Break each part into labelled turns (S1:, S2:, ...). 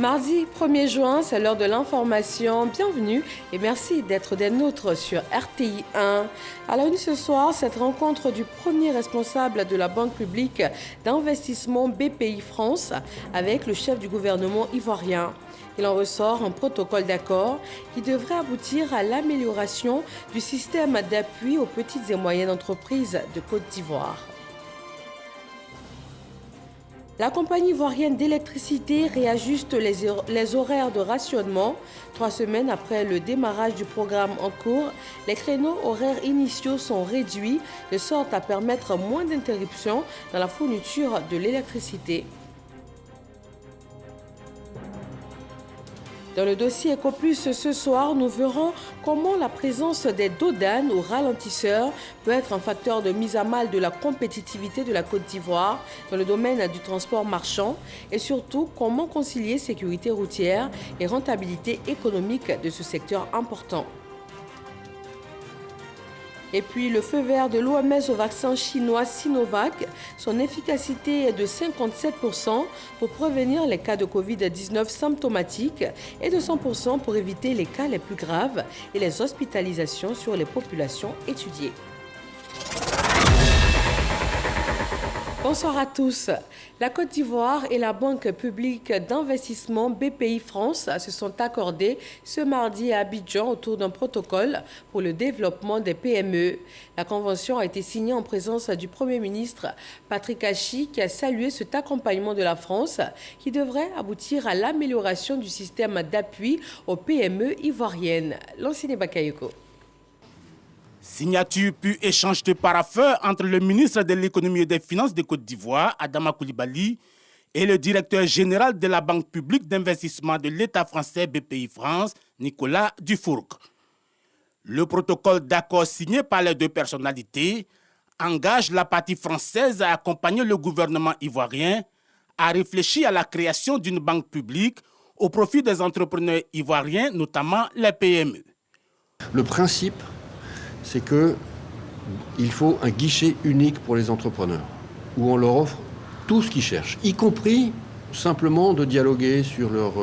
S1: Mardi 1er juin, c'est l'heure de l'information. Bienvenue et merci d'être des nôtres sur RTI 1. À la une ce soir, cette rencontre du premier responsable de la Banque publique d'investissement BPI France avec le chef du gouvernement ivoirien. Il en ressort un protocole d'accord qui devrait aboutir à l'amélioration du système d'appui aux petites et moyennes entreprises de Côte d'Ivoire. La compagnie ivoirienne d'électricité réajuste les horaires de rationnement. 3 semaines après le démarrage du programme en cours, les créneaux horaires initiaux sont réduits de sorte à permettre moins d'interruptions dans la fourniture de l'électricité. Dans le dossier Ecoplus ce soir, nous verrons comment la présence des douanes ou ralentisseurs peut être un facteur de mise à mal de la compétitivité de la Côte d'Ivoire dans le domaine du transport marchand et surtout comment concilier sécurité routière et rentabilité économique de ce secteur important. Et puis le feu vert de l'OMS au vaccin chinois Sinovac, son efficacité est de 57% pour prévenir les cas de Covid-19 symptomatiques et de 100% pour éviter les cas les plus graves et les hospitalisations sur les populations étudiées. Bonsoir à tous. La Côte d'Ivoire et la Banque publique d'investissement BPI France se sont accordés ce mardi à Abidjan autour d'un protocole pour le développement des PME. La convention a été signée en présence du Premier ministre Patrick Achi qui a salué cet accompagnement de la France qui devrait aboutir à l'amélioration du système d'appui aux PME ivoiriennes. Lancine Bakayoko.
S2: Signature puis échange de paraffeurs entre le ministre de l'économie et des finances de Côte d'Ivoire, Adama Coulibaly, et le directeur général de la Banque publique d'investissement de l'État français BPI France, Nicolas Dufourcq. Le protocole d'accord signé par les deux personnalités engage la partie française à accompagner le gouvernement ivoirien à réfléchir à la création d'une banque publique au profit des entrepreneurs ivoiriens, notamment les PME.
S3: Le principe, c'est qu'il faut un guichet unique pour les entrepreneurs, où on leur offre tout ce qu'ils cherchent, y compris simplement de dialoguer sur leur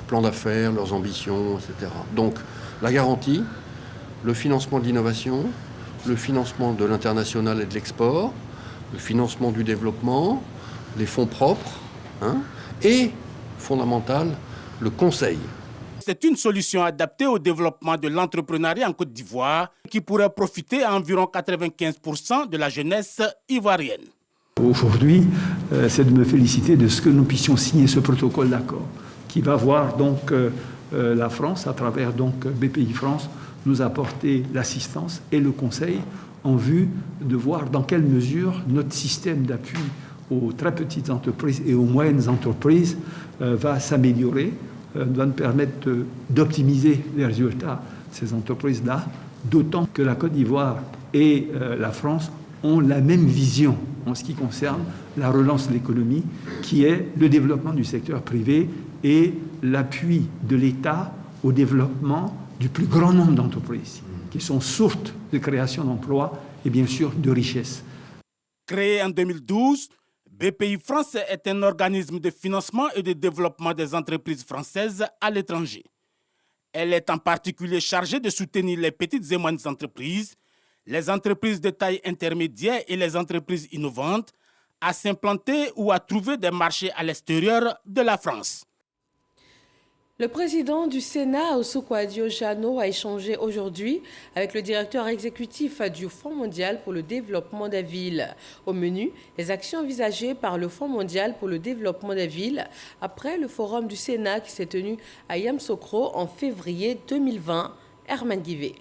S3: plan d'affaires, leurs ambitions, etc. Donc la garantie, le financement de l'innovation, le financement de l'international et de l'export, le financement du développement, les fonds propres, et, fondamental, le conseil.
S2: C'est une solution adaptée au développement de l'entrepreneuriat en Côte d'Ivoire qui pourrait profiter à environ 95% de la jeunesse ivoirienne.
S4: Aujourd'hui, c'est de me féliciter de ce que nous puissions signer ce protocole d'accord qui va voir donc la France, à travers donc BPI France, nous apporter l'assistance et le conseil en vue de voir dans quelle mesure notre système d'appui aux très petites entreprises et aux moyennes entreprises va s'améliorer, doit nous permettre d'optimiser les résultats de ces entreprises-là, d'autant que la Côte d'Ivoire et la France ont la même vision en ce qui concerne la relance de l'économie, qui est le développement du secteur privé et l'appui de l'État au développement du plus grand nombre d'entreprises, qui sont sources de création d'emplois et bien sûr de richesses.
S2: Créé en 2012, BPI France est un organisme de financement et de développement des entreprises françaises à l'étranger. Elle est en particulier chargée de soutenir les petites et moyennes entreprises, les entreprises de taille intermédiaire et les entreprises innovantes à s'implanter ou à trouver des marchés à l'extérieur de la France.
S1: Le président du Sénat, Ousoukou Adio-Jano, a échangé aujourd'hui avec le directeur exécutif du Fonds mondial pour le développement des villes. Au menu, les actions envisagées par le Fonds mondial pour le développement des villes après le forum du Sénat qui s'est tenu à Yamoussoukro en février 2020. Herman Guivet.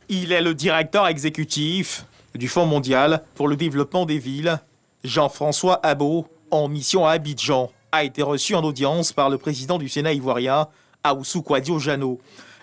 S5: Il est le directeur exécutif du Fonds mondial pour le développement des villes. Jean-François Abo, en mission à Abidjan, a été reçu en audience par le président du Sénat ivoirien, Ousoukou Adio-Jano.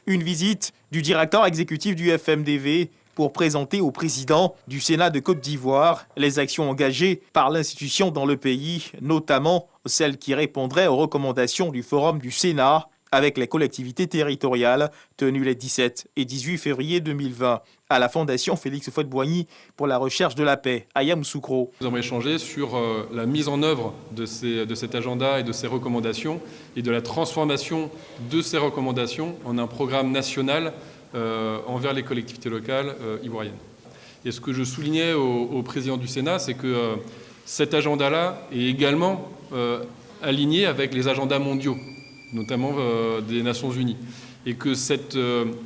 S5: Une visite du directeur exécutif du FMDV pour présenter au président du Sénat de Côte d'Ivoire les actions engagées par l'institution dans le pays, notamment celles qui répondraient aux recommandations du Forum du Sénat avec les collectivités territoriales, tenues les 17 et 18 février 2020 à la Fondation Félix Houphouët-Boigny pour la recherche de la paix à Yamoussoukro.
S6: Nous avons échangé sur la mise en œuvre de cet agenda et de ces recommandations et de la transformation de ces recommandations en un programme national envers les collectivités locales ivoiriennes. Et ce que je soulignais au président du Sénat, c'est que cet agenda-là est également aligné avec les agendas mondiaux, notamment des Nations Unies, et que cet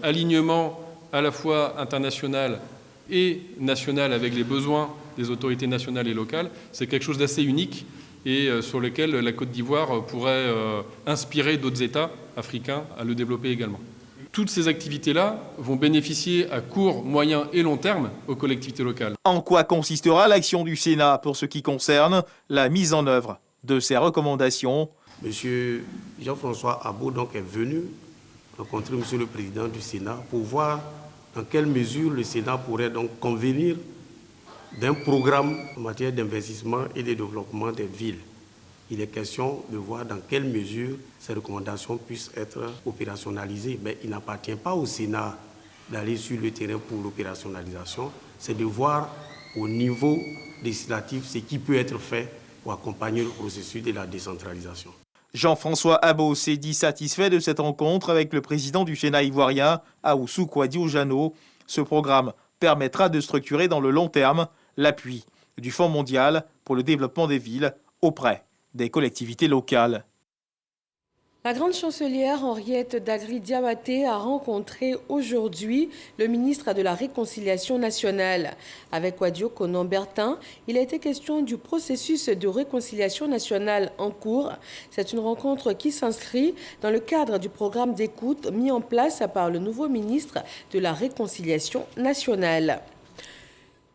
S6: alignement à la fois international et national avec les besoins des autorités nationales et locales, c'est quelque chose d'assez unique et sur lequel la Côte d'Ivoire pourrait inspirer d'autres États africains à le développer également. Toutes ces activités-là vont bénéficier à court, moyen et long terme aux collectivités locales.
S5: En quoi consistera l'action du Sénat pour ce qui concerne la mise en œuvre de ces recommandations?
S7: Monsieur Jean-François Abo donc est venu rencontrer Monsieur le Président du Sénat pour voir dans quelle mesure le Sénat pourrait donc convenir d'un programme en matière d'investissement et de développement des villes. Il est question de voir dans quelle mesure ces recommandations puissent être opérationnalisées. Mais il n'appartient pas au Sénat d'aller sur le terrain pour l'opérationnalisation. C'est de voir au niveau législatif ce qui peut être fait pour accompagner le processus de la décentralisation.
S5: Jean-François Abo s'est dit satisfait de cette rencontre avec le président du Sénat ivoirien, Ahoussou Kouadio-Jano. Ce programme permettra de structurer dans le long terme l'appui du Fonds mondial pour le développement des villes auprès des collectivités locales.
S1: La grande chancelière Henriette Dagri-Diabaté a rencontré aujourd'hui le ministre de la Réconciliation nationale. Avec Kouadio Konan-Bertin, il a été question du processus de réconciliation nationale en cours. C'est une rencontre qui s'inscrit dans le cadre du programme d'écoute mis en place par le nouveau ministre de la Réconciliation nationale.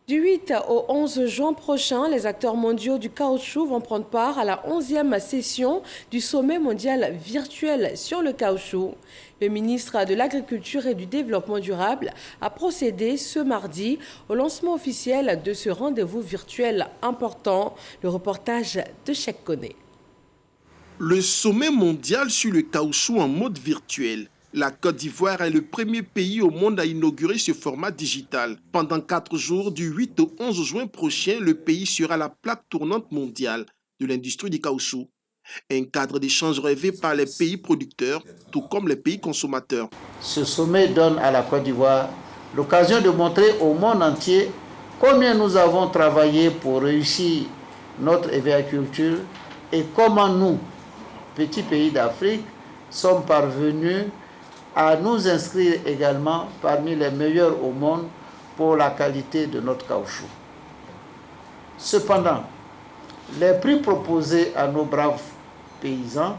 S1: Du 8 au 11 juin prochain, les acteurs mondiaux du caoutchouc vont prendre part à la 11e session du sommet mondial virtuel sur le caoutchouc. Le ministre de l'Agriculture et du Développement durable a procédé ce mardi au lancement officiel de ce rendez-vous virtuel important. Le reportage de Cheikh Koné.
S8: Le sommet mondial sur le caoutchouc en mode virtuel. La Côte d'Ivoire est le premier pays au monde à inaugurer ce format digital. Pendant 4 jours, du 8 au 11 juin prochain, le pays sera la plaque tournante mondiale de l'industrie du caoutchouc. Un cadre d'échange rêvé par les pays producteurs, tout comme les pays consommateurs.
S9: Ce sommet donne à la Côte d'Ivoire l'occasion de montrer au monde entier combien nous avons travaillé pour réussir notre agriculture et comment nous, petits pays d'Afrique, sommes parvenus à nous inscrire également parmi les meilleurs au monde pour la qualité de notre caoutchouc. Cependant, les prix proposés à nos braves paysans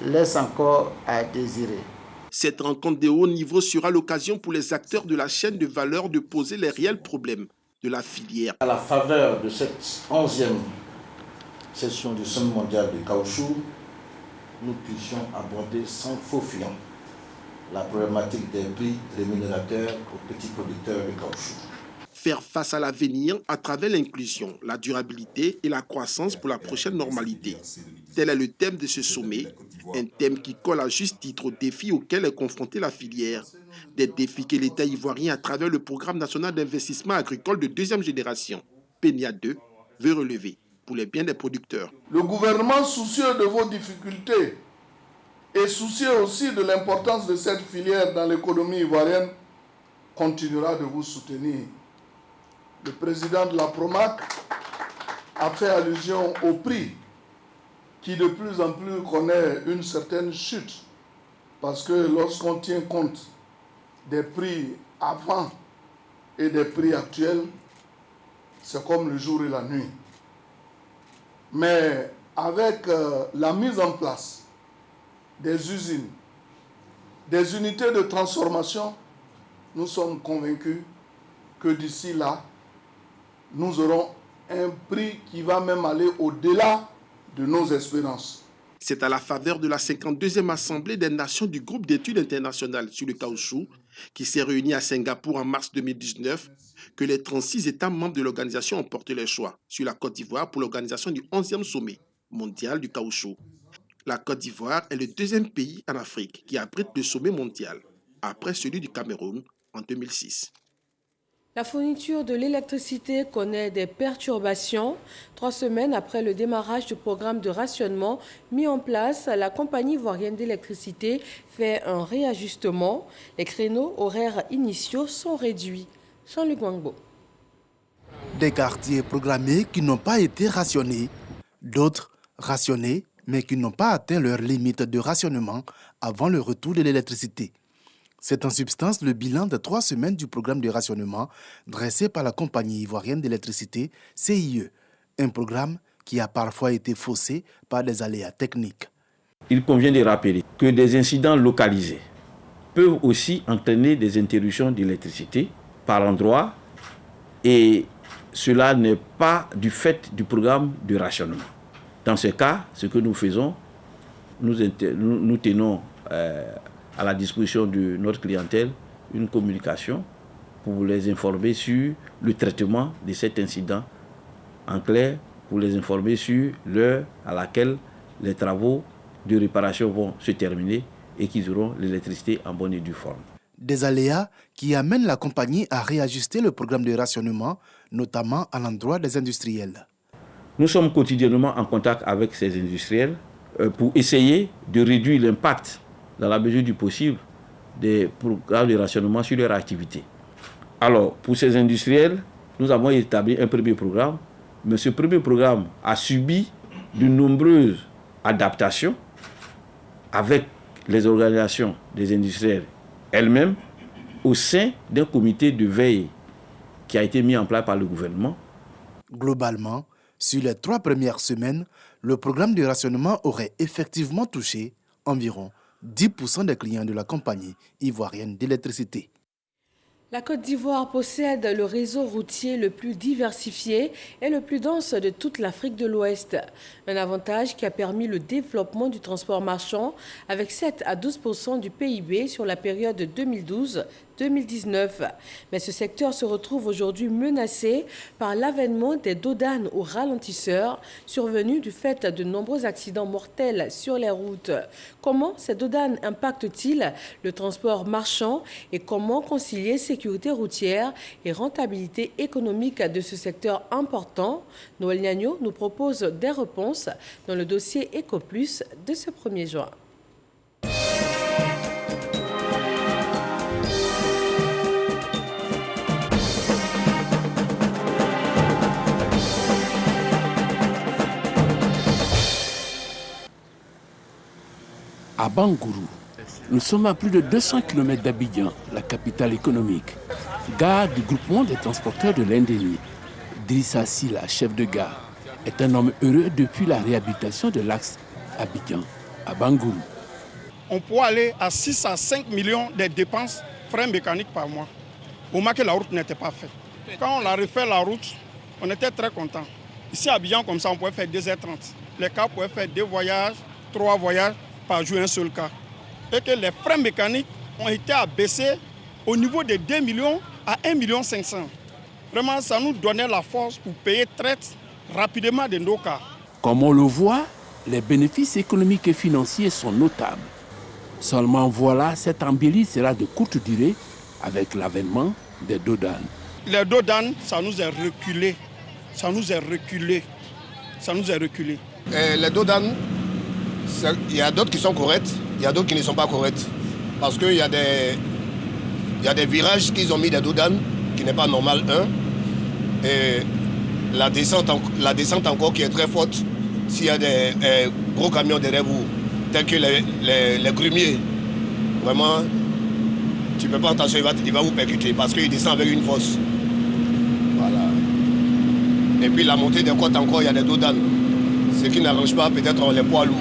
S9: laissent encore à désirer.
S8: Cette rencontre de haut niveau sera l'occasion pour les acteurs de la chaîne de valeur de poser les réels problèmes de la filière.
S9: À la faveur de cette 11e session du Sommet mondial du caoutchouc, nous puissions aborder sans faux fuyant la problématique des prix rémunérateurs aux petits producteurs de caoutchouc.
S8: Faire face à l'avenir à travers l'inclusion, la durabilité et la croissance pour la prochaine normalité. Tel est le thème de ce sommet, un thème qui colle à juste titre aux défis auxquels est confrontée la filière. Des défis que l'État ivoirien, à travers le Programme national d'investissement agricole de deuxième génération, PNIA 2, veut relever pour les biens des producteurs.
S10: Le gouvernement, soucieux de vos difficultés et soucieux aussi de l'importance de cette filière dans l'économie ivoirienne, continuera de vous soutenir. Le président de la PROMAC a fait allusion au prix qui de plus en plus connaît une certaine chute, parce que lorsqu'on tient compte des prix avant et des prix actuels, c'est comme le jour et la nuit. Mais avec la mise en place des usines, des unités de transformation, nous sommes convaincus que d'ici là, nous aurons un prix qui va même aller au-delà de nos espérances.
S8: C'est à la faveur de la 52e Assemblée des Nations du groupe d'études internationales sur le caoutchouc, qui s'est réunie à Singapour en mars 2019, que les 36 États membres de l'organisation ont porté leur choix sur la Côte d'Ivoire pour l'organisation du 11e sommet mondial du caoutchouc. La Côte d'Ivoire est le deuxième pays en Afrique qui abrite le sommet mondial, après celui du Cameroun en 2006.
S1: La fourniture de l'électricité connaît des perturbations. 3 semaines après le démarrage du programme de rationnement mis en place, la compagnie ivoirienne d'électricité fait un réajustement. Les créneaux horaires initiaux sont réduits. Jean-Luc Wangbo.
S11: Des quartiers programmés qui n'ont pas été rationnés, d'autres rationnés mais qui n'ont pas atteint leur limite de rationnement avant le retour de l'électricité. C'est en substance le bilan de 3 semaines du programme de rationnement dressé par la compagnie ivoirienne d'électricité, CIE, un programme qui a parfois été faussé par des aléas techniques.
S12: Il convient de rappeler que des incidents localisés peuvent aussi entraîner des interruptions d'électricité par endroit et cela n'est pas du fait du programme de rationnement. Dans ce cas, ce que nous faisons, nous tenons à la disposition de notre clientèle une communication pour les informer sur le traitement de cet incident. En clair, pour les informer sur l'heure à laquelle les travaux de réparation vont se terminer et qu'ils auront l'électricité en bonne et due forme.
S11: Des aléas qui amènent la compagnie à réajuster le programme de rationnement, notamment à l'endroit des industriels.
S12: Nous sommes quotidiennement en contact avec ces industriels pour essayer de réduire l'impact dans la mesure du possible des programmes de rationnement sur leur activité. Alors, pour ces industriels, nous avons établi un premier programme, mais ce premier programme a subi de nombreuses adaptations avec les organisations des industriels elles-mêmes au sein d'un comité de veille qui a été mis en place par le gouvernement.
S11: Globalement, sur les 3 premières semaines, le programme de rationnement aurait effectivement touché environ 10% des clients de la compagnie ivoirienne d'électricité.
S1: La Côte d'Ivoire possède le réseau routier le plus diversifié et le plus dense de toute l'Afrique de l'Ouest. Un avantage qui a permis le développement du transport marchand avec 7 à 12% du PIB sur la période 2012-2019. Mais ce secteur se retrouve aujourd'hui menacé par l'avènement des dodanes ou ralentisseurs survenus du fait de nombreux accidents mortels sur les routes. Comment ces dodanes impactent-ils le transport marchand et comment concilier sécurité routière et rentabilité économique de ce secteur important? Noël Niagno nous propose des réponses dans le dossier EcoPlus de ce 1er juin.
S13: À Bangourou, nous sommes à plus de 200 km d'Abidjan, la capitale économique. Gare du groupement des transporteurs de l'Indénie. Drissa Silla, chef de gare, est un homme heureux depuis la réhabilitation de l'axe Abidjan à Bangourou.
S14: On pourrait aller à 6 à 5 millions de dépenses frais mécaniques par mois, au moins que la route n'était pas faite. Quand on a refait la route, on était très contents. Ici à Abidjan, comme ça, on pouvait faire 2h30. Les cars pouvaient faire 2 voyages, 3 voyages par jour, un seul cas. Et que les frais mécaniques ont été abaissés au niveau de 2 millions à 1,5 million. Vraiment, ça nous donnait la force pour payer très rapidement de nos cas.
S13: Comme on le voit, les bénéfices économiques et financiers sont notables. Seulement voilà, cette embellie sera de courte durée avec l'avènement des dodanes.
S14: Les dodanes, ça nous a reculé. Ça nous a reculé. Ça nous a reculé.
S15: Les dodanes, il y a d'autres qui sont corrects, il y a d'autres qui ne sont pas corrects. Parce qu'il y a des virages qu'ils ont mis des dodanes, qui n'est pas normal, Et la descente encore qui est très forte, s'il y a des gros camions derrière vous, tels que les grumiers, vraiment, tu ne peux pas attention, il va vous percuter parce qu'il descend avec une force. Voilà. Et puis la montée des côtes encore, il y a des dodanes. Ce qui n'arrange pas peut-être les poids lourds.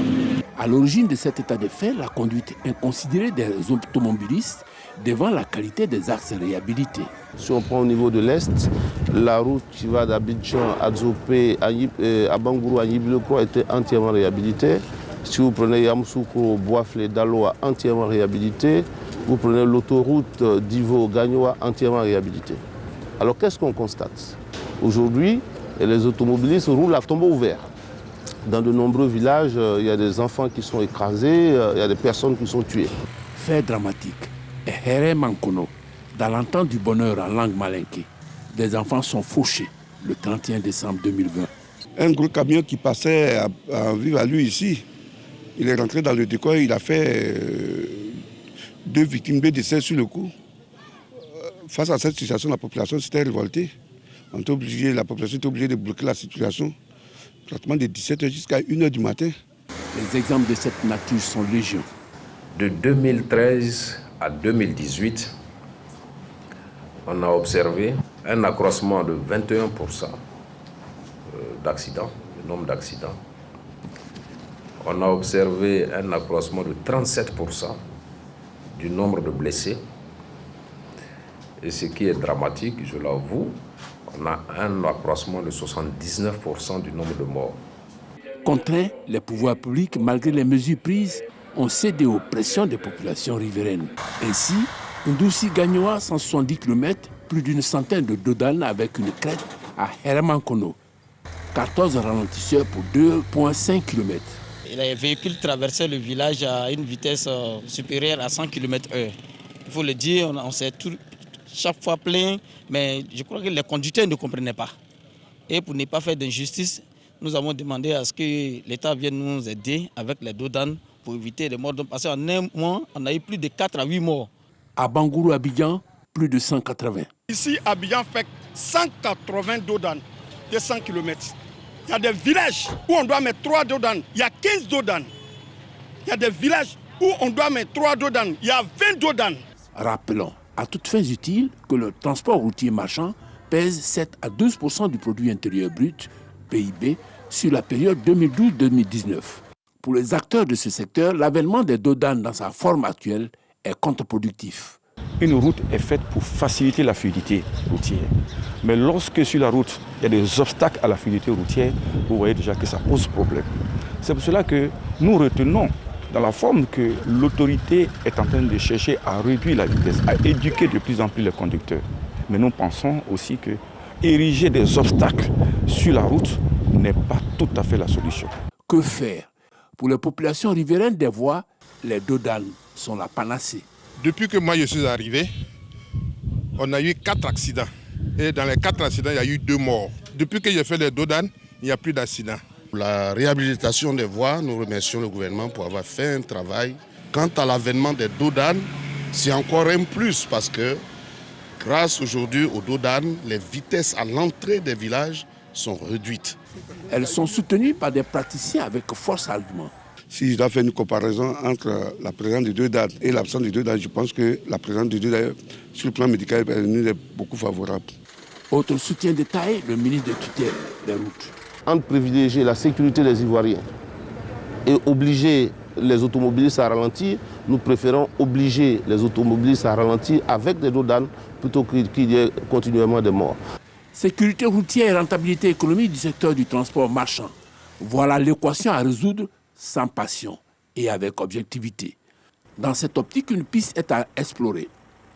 S13: À l'origine de cet état de fait, la conduite inconsidérée des automobilistes devant la qualité des axes réhabilités.
S16: Si on prend au niveau de l'Est, la route qui va d'Abidjan à Djopé, à Bangourou, à Nibiloko était entièrement réhabilitée. Si vous prenez Yamoussoukro, Boisflé, Daloa, entièrement réhabilité. Vous prenez l'autoroute d'Ivo, Gagnoa, entièrement réhabilitée. Alors qu'est-ce qu'on constate? Aujourd'hui, les automobilistes roulent à tombeau ouvert. Dans de nombreux villages, il y a des enfants qui sont écrasés, il y a des personnes qui sont tuées.
S13: Fait dramatique. Et Here Mankono, dans l'entente du bonheur en langue malinké, des enfants sont fauchés le 31 décembre 2020.
S17: Un gros camion qui passait à vivre à lui ici, il est rentré dans le décor, il a fait 2 victimes, 2 décès sur le coup. Face à cette situation, la population s'était révoltée. La population était obligée de bloquer la situation, pratiquement de 17h jusqu'à 1h du matin.
S13: Les exemples de cette nature sont légion.
S18: De 2013 à 2018, on a observé un accroissement de 21% d'accidents, le nombre d'accidents. On a observé un accroissement de 37% du nombre de blessés. Et ce qui est dramatique, je l'avoue, on a un accroissement de 79% du nombre de morts.
S13: Contraints, les pouvoirs publics, malgré les mesures prises, ont cédé aux pressions des populations riveraines. Ainsi, Ndoussi Gagnoa, 170 km, plus d'une centaine de dodanes avec une crête à Here-Mankono. 14 ralentisseurs pour 2,5 km.
S19: Les véhicules traversaient le village à une vitesse supérieure à 100 km/h. Il faut le dire, on s'est chaque fois plaint, mais je crois que les conducteurs ne comprenaient pas. Et pour ne pas faire d'injustice, nous avons demandé à ce que l'État vienne nous aider avec les dodanes pour éviter les morts. Parce qu'en un mois, on a eu plus de 4 à 8 morts.
S13: À Bangourou, Abidjan, plus de 180.
S14: Ici, Abidjan fait 180 dodanes de 100 km. Il y a des villages où on doit mettre 3 dodanes. Il y a 15 dodanes. Il y a des villages où on doit mettre 3 dodanes. Il y a 20 dodanes.
S13: Rappelons, à toutes fins utiles, que le transport routier marchand pèse 7 à 12% du produit intérieur brut, PIB, sur la période 2012-2019. Pour les acteurs de ce secteur, l'avènement des dodanes dans sa forme actuelle est contre-productif.
S20: Une route est faite pour faciliter la fluidité routière. Mais lorsque sur la route, il y a des obstacles à la fluidité routière, vous voyez déjà que ça pose problème. C'est pour cela que nous retenons dans la forme que l'autorité est en train de chercher à réduire la vitesse, à éduquer de plus en plus les conducteurs. Mais nous pensons aussi que ériger des obstacles sur la route n'est pas tout à fait la solution.
S13: Que faire? Pour les populations riveraines des voies, les dodanes sont la panacée.
S21: Depuis que moi je suis arrivé, on a eu 4 accidents. Et dans les 4 accidents, il y a eu 2 morts. Depuis que j'ai fait les dodanes, il n'y a plus d'accidents.
S16: Pour la réhabilitation des voies, nous remercions le gouvernement pour avoir fait un travail. Quant à l'avènement des dodanes, c'est encore un plus parce que grâce aujourd'hui aux dodanes, les vitesses à l'entrée des villages sont réduites.
S13: Elles sont soutenues par des praticiens avec force argument.
S17: Si je dois faire une comparaison entre la présence de dodanes et l'absence de dodanes, je pense que la présence de dodanes sur le plan médical est beaucoup favorable.
S13: Autre soutien de taille, le ministre de tutelle des routes.
S16: Entre privilégier la sécurité des Ivoiriens et obliger les automobilistes à ralentir, nous préférons obliger les automobilistes à ralentir avec des dodanes plutôt qu'il y ait continuellement des morts.
S13: Sécurité routière et rentabilité économique du secteur du transport marchand. Voilà l'équation à résoudre sans passion et avec objectivité. Dans cette optique, une piste est à explorer.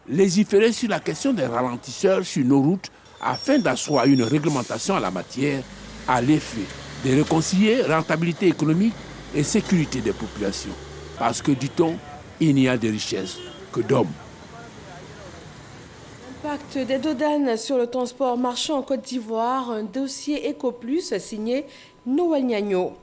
S13: Légiférer sur la question des ralentisseurs sur nos routes afin d'asseoir une réglementation en la matière à l'effet de réconcilier rentabilité économique et sécurité des populations. Parce que, dit-on, il n'y a de richesse que d'hommes.
S1: L'impact des dodanes sur le transport marchand en Côte d'Ivoire, un dossier EcoPlus signé Noël Gnagno.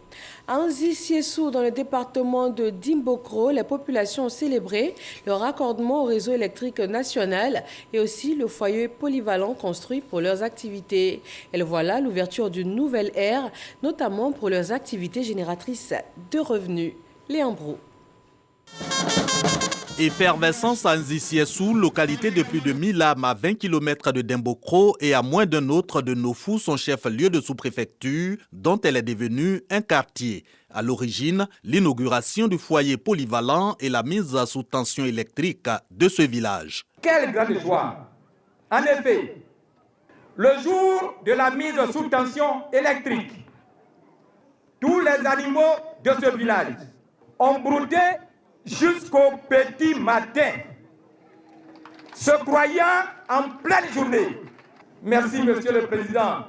S1: À Anzi-Siessou, dans le département de Dimbokro, les populations ont célébré le raccordement au réseau électrique national et aussi le foyer polyvalent construit pour leurs activités. Et voilà l'ouverture d'une nouvelle ère, notamment pour leurs activités génératrices de revenus. Léon Brou.
S22: Effervescence à Anzi-Siessou, localité de plus de 1000 âmes à 20 km de Dimbokro et à moins d'un autre de Nofou, son chef-lieu de sous-préfecture, dont elle est devenue un quartier. À l'origine, l'inauguration du foyer polyvalent et la mise sous tension électrique de ce village.
S23: Quelle grande joie! En effet, le jour de la mise sous tension électrique, tous les animaux de ce village ont brouté jusqu'au petit matin, se croyant en pleine journée. Merci, Monsieur le Président.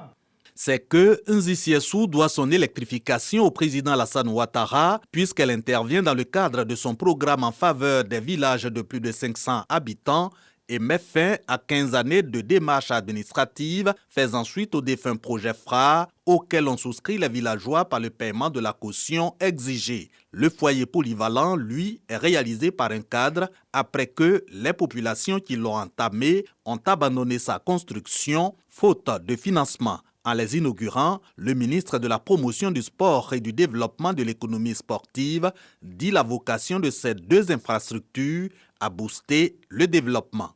S22: c'est que Nzisiessou doit son électrification au président Alassane Ouattara puisqu'elle intervient dans le cadre de son programme en faveur des villages de plus de 500 habitants et met fin à 15 années de démarches administratives, faisant suite au défunt projet phare auquel ont souscrit les villageois par le paiement de la caution exigée. Le foyer polyvalent, lui, est réalisé par un cadre après que les populations qui l'ont entamé ont abandonné sa construction faute de financement. En les inaugurant, le ministre de la Promotion du sport et du développement de l'économie sportive dit la vocation de ces deux infrastructures à booster le développement.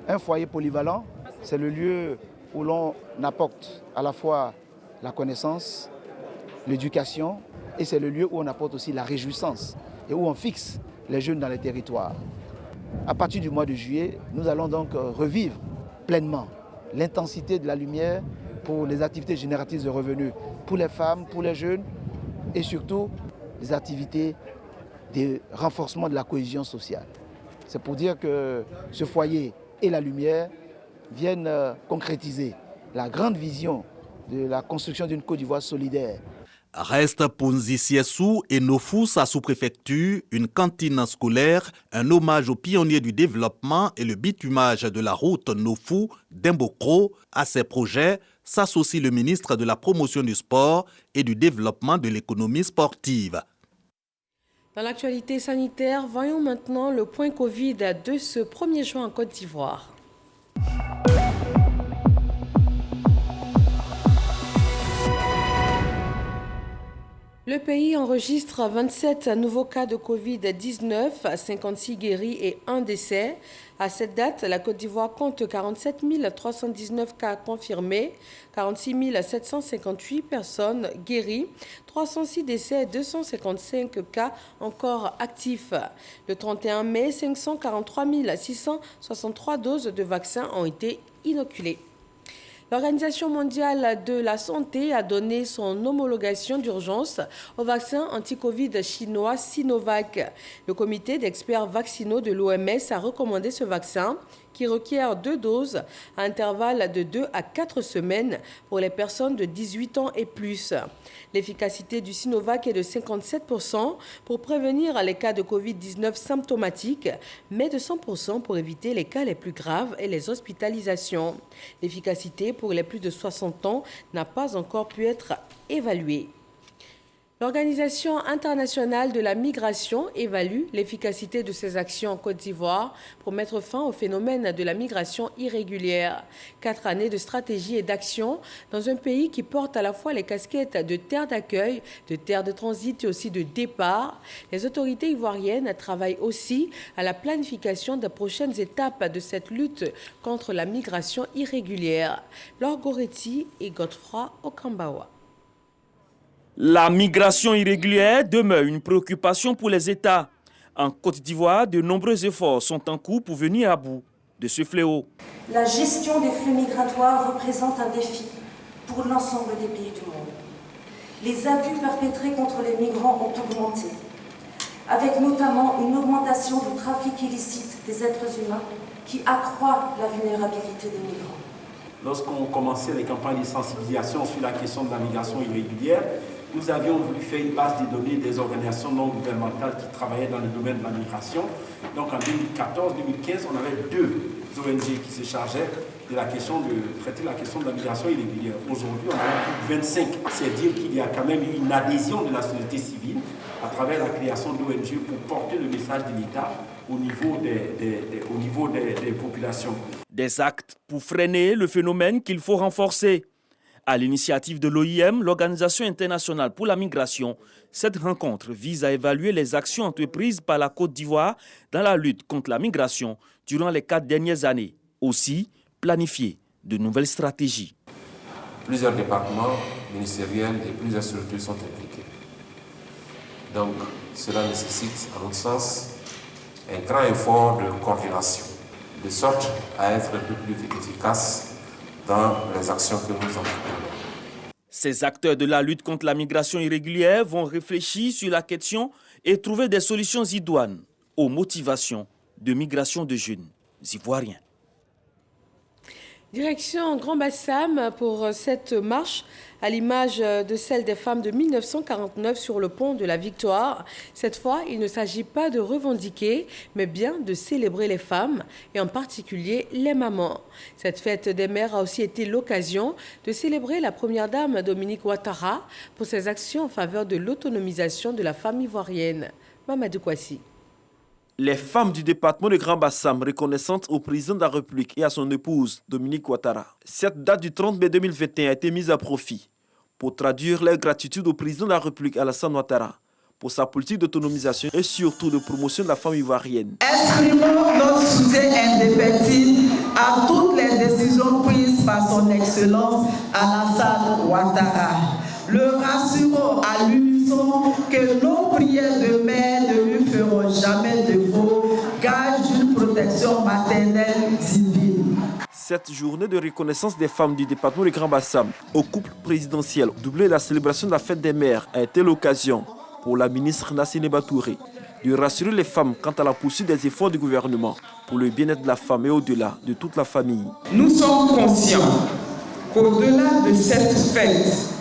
S2: Un foyer polyvalent, c'est le lieu où l'on apporte à la fois la connaissance, l'éducation, et c'est le lieu où on apporte aussi la réjouissance et où on fixe les jeunes dans les territoires. À partir du mois de juillet, nous allons donc revivre pleinement l'intensité de la lumière pour les activités génératrices de revenus, pour les femmes, pour les jeunes, et surtout les activités de renforcement de la cohésion sociale. C'est pour dire que ce foyer et la lumière viennent concrétiser la grande vision de la construction d'une Côte d'Ivoire solidaire.
S22: Reste pour Nzisiessou et Nofou, sa sous-préfecture, une cantine scolaire, un hommage aux pionniers du développement et le bitumage de la route Nofou d'Imbokro. À ces projets s'associe le ministre de la Promotion du sport et du développement de l'économie sportive.
S1: Dans l'actualité sanitaire, voyons maintenant le point Covid de ce 1er juin en Côte d'Ivoire. Le pays enregistre 27 nouveaux cas de Covid-19, 56 guéris et 1 décès. À cette date, la Côte d'Ivoire compte 47 319 cas confirmés, 46 758 personnes guéries, 306 décès et 255 cas encore actifs. Le 31 mai, 543 663 doses de vaccins ont été inoculées. L'Organisation mondiale de la santé a donné son homologation d'urgence au vaccin anti-Covid chinois Sinovac. Le comité d'experts vaccinaux de l'OMS a recommandé ce vaccin qui requiert 2 doses à intervalle de 2 à 4 semaines pour les personnes de 18 ans et plus. L'efficacité du Sinovac est de 57% pour prévenir les cas de Covid-19 symptomatiques, mais de 100% pour éviter les cas les plus graves et les hospitalisations. L'efficacité pour les plus de 60 ans n'a pas encore pu être évaluée. L'Organisation internationale de la migration évalue l'efficacité de ses actions en Côte d'Ivoire pour mettre fin au phénomène de la migration irrégulière. 4 années de stratégie et d'action dans un pays qui porte à la fois les casquettes de terre d'accueil, de terre de transit et aussi de départ. Les autorités ivoiriennes travaillent aussi à la planification des prochaines étapes de cette lutte contre la migration irrégulière. Laure Goretti et Godefroy Okambawa.
S3: La migration irrégulière demeure une préoccupation pour les États. En Côte d'Ivoire, de nombreux efforts sont en cours pour venir à bout de ce fléau.
S4: La gestion des flux migratoires représente un défi pour l'ensemble des pays du monde. Les abus perpétrés contre les migrants ont augmenté, avec notamment une augmentation du trafic illicite des êtres humains qui accroît la vulnérabilité des migrants.
S24: Lorsqu'on commençait les campagnes de sensibilisation sur la question de la migration irrégulière, nous avions voulu faire une base de données des organisations non gouvernementales qui travaillaient dans le domaine de la migration. Donc en 2014-2015, on avait 2 ONG qui se chargeaient de la question de traiter la question de la migration irrégulière. Aujourd'hui, on en a plus de 25. C'est dire qu'il y a quand même eu une adhésion de la société civile à travers la création d'ONG pour porter le message de l'État au niveau des populations.
S3: Des actes pour freiner le phénomène qu'il faut renforcer. À l'initiative de l'OIM, l'Organisation internationale pour la migration, cette rencontre vise à évaluer les actions entreprises par la Côte d'Ivoire dans la lutte contre la migration durant les 4 dernières années. Aussi, planifier de nouvelles stratégies.
S18: Plusieurs départements ministériels et plusieurs structures sont impliqués. Donc, cela nécessite, à notre sens, un grand effort de coordination, de sorte à être un peu plus efficace dans les actions que nous entreprenons.
S3: Ces acteurs de la lutte contre la migration irrégulière vont réfléchir sur la question et trouver des solutions idoines aux motivations de migration de jeunes ivoiriens.
S1: Direction Grand Bassam pour cette marche, à l'image de celle des femmes de 1949 sur le pont de la Victoire. Cette fois, il ne s'agit pas de revendiquer, mais bien de célébrer les femmes, et en particulier les mamans. Cette fête des mères a aussi été l'occasion de célébrer la première dame Dominique Ouattara pour ses actions en faveur de l'autonomisation de la femme ivoirienne. Mamadou Kouassi.
S3: Les femmes du département de Grand Bassam reconnaissantes au président de la République et à son épouse, Dominique Ouattara. Cette date du 30 mai 2021 a été mise à profit pour traduire leur gratitude au président de la République, Alassane Ouattara, pour sa politique d'autonomisation et surtout de promotion de la femme ivoirienne.
S5: Exprimons notre soutien indéfectible à toutes les décisions prises par son Excellence Alassane Ouattara. Le rassurons à l'unisson que nos prières de mère ne lui feront jamais défaut, gage d'une protection maternelle divine.
S3: Cette journée de reconnaissance des femmes du département de Grand Bassam au couple présidentiel, doublée de la célébration de la fête des mères, a été l'occasion pour la ministre Nassine Touré de rassurer les femmes quant à la poursuite des efforts du gouvernement pour le bien-être de la femme et au-delà de toute la famille.
S5: Nous sommes conscients qu'au-delà de cette fête,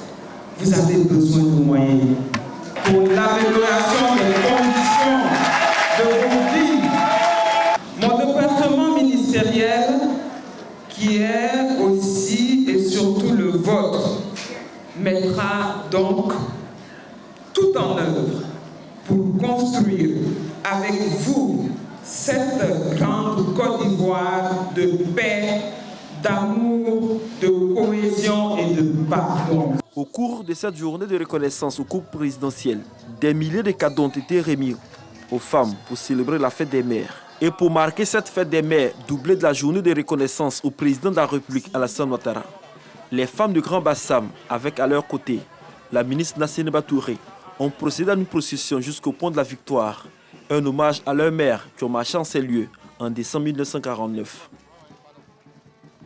S5: vous avez besoin de moyens pour l'amélioration des conditions de vos vies. Mon département ministériel, qui est aussi et surtout le vôtre, mettra donc tout en œuvre pour construire avec vous cette grande Côte d'Ivoire de paix, d'amour, de cohésion et de pardon.
S3: Au cours de cette journée de reconnaissance au couple présidentiel, des milliers de cadeaux ont été remis aux femmes pour célébrer la fête des mères. Et pour marquer cette fête des mères, doublée de la journée de reconnaissance au président de la République, Alassane Ouattara, les femmes de Grand Bassam, avec à leur côté la ministre Nassine Touré, ont procédé à une procession jusqu'au pont de la Victoire, un hommage à leurs mères qui ont marché en ces lieux en décembre 1949.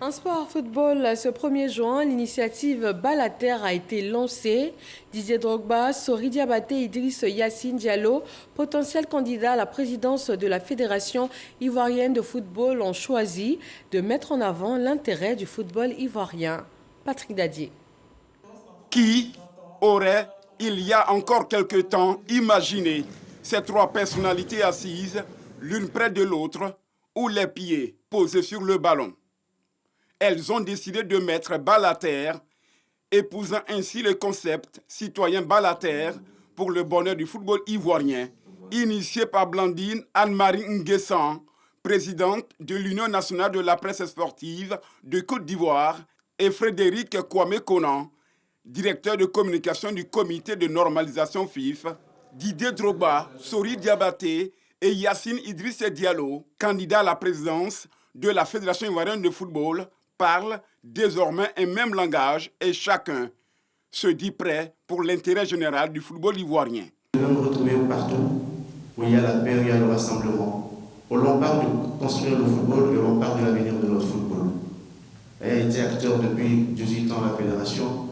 S1: En sport football, ce 1er juin, l'initiative Balater a été lancée. Didier Drogba, Sori Diabaté et Idriss Yassine Diallo, potentiels candidats à la présidence de la Fédération ivoirienne de football, ont choisi de mettre en avant l'intérêt du football ivoirien. Patrick Dadier.
S6: Qui aurait, il y a encore quelque temps, imaginé ces trois personnalités assises, l'une près de l'autre, ou les pieds posés sur le ballon? Elles ont décidé de mettre Balater, épousant ainsi le concept citoyen Balater pour le bonheur du football ivoirien, initié par Blandine Anne-Marie Nguessan, présidente de l'Union nationale de la presse sportive de Côte d'Ivoire, et Frédéric Kwame Konan, directeur de communication du comité de normalisation FIF, Didier Drogba, Sori Diabaté et Yassine Idriss Diallo, candidats à la présidence de la Fédération ivoirienne de football, parlent désormais un même langage et chacun se dit prêt pour l'intérêt général du football ivoirien.
S7: Nous devons nous retrouver partout où il y a la paix, où il y a le rassemblement. Où l'on parle de construire le football et on parle de l'avenir de notre football. Elle a été acteur depuis 18 ans à la Fédération.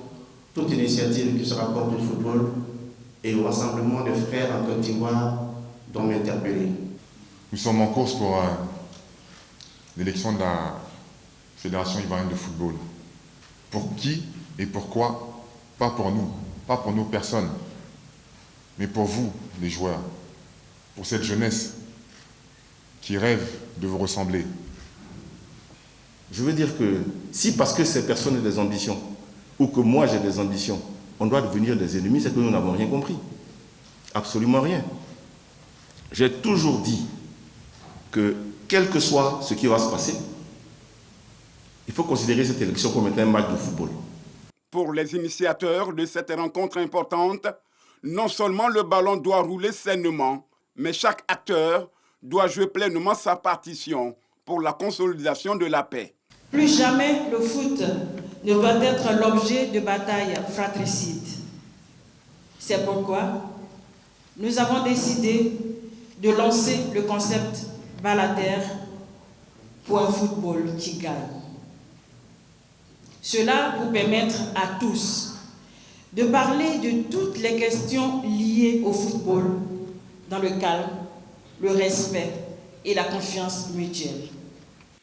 S7: Toute initiative qui se rapporte au football et au rassemblement de frères en Côte d'Ivoire doit m'interpeller.
S9: Nous sommes en course pour l'élection de la Fédération ivoirienne de football. Pour qui et pourquoi? Pas pour nous, pas pour nos personnes, mais pour vous, les joueurs, pour cette jeunesse qui rêve de vous ressembler.
S7: Je veux dire que si parce que ces personnes ont des ambitions, ou que moi j'ai des ambitions, on doit devenir des ennemis, c'est que nous n'avons rien compris. Absolument rien. J'ai toujours dit que quel que soit ce qui va se passer, il faut considérer cette élection comme un match de football.
S6: Pour les initiateurs de cette rencontre importante, non seulement le ballon doit rouler sainement, mais chaque acteur doit jouer pleinement sa partition pour la consolidation de la paix.
S5: Plus jamais le foot ne doit être l'objet de batailles fratricides. C'est pourquoi nous avons décidé de lancer le concept Balater pour un football qui gagne. Cela vous permettre à tous de parler de toutes les questions liées au football dans le calme, le respect et la confiance mutuelle.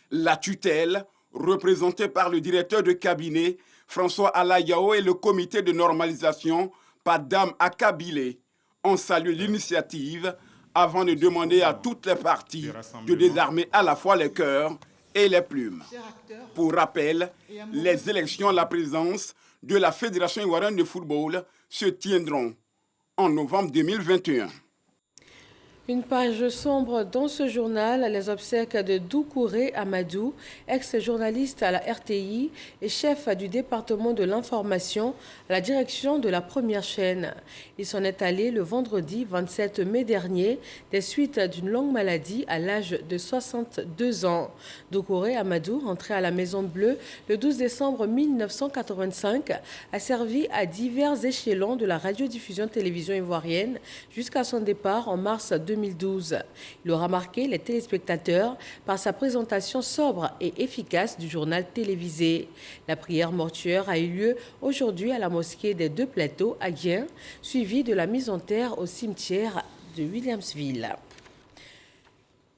S6: La tutelle représenté par le directeur de cabinet François Alayao et le comité de normalisation Padam Akabile, ont salué l'initiative avant de demander à toutes les parties de désarmer à la fois les cœurs et les plumes. Pour rappel, les élections à la présidence de la Fédération ivoirienne de football se tiendront en novembre 2021.
S1: Une page sombre dans ce journal, les obsèques de Doucouré Amadou, ex-journaliste à la RTI et chef du département de l'information à la direction de la première chaîne. Il s'en est allé le vendredi 27 mai dernier des suites d'une longue maladie à l'âge de 62 ans. Doucouré Amadou, rentré à la Maison Bleue le 12 décembre 1985, a servi à divers échelons de la radiodiffusion-télévision ivoirienne jusqu'à son départ en mars 2012. Il aura marqué les téléspectateurs par sa présentation sobre et efficace du journal télévisé. La prière mortuaire a eu lieu aujourd'hui à la mosquée des Deux Plateaux à Gien, suivie de la mise en terre au cimetière de Williamsville.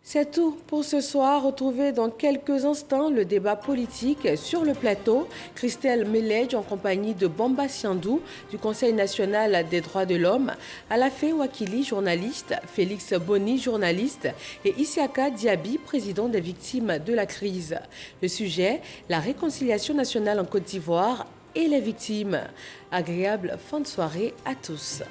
S1: C'est tout pour ce soir. Retrouvez dans quelques instants le débat politique sur le plateau. Christelle Meledj en compagnie de Bamba Siandou du Conseil national des droits de l'homme, Alafé Wakili, journaliste, Félix Boni, journaliste et Isiaka Diaby, président des victimes de la crise. Le sujet, la réconciliation nationale en Côte d'Ivoire et les victimes. Agréable fin de soirée à tous.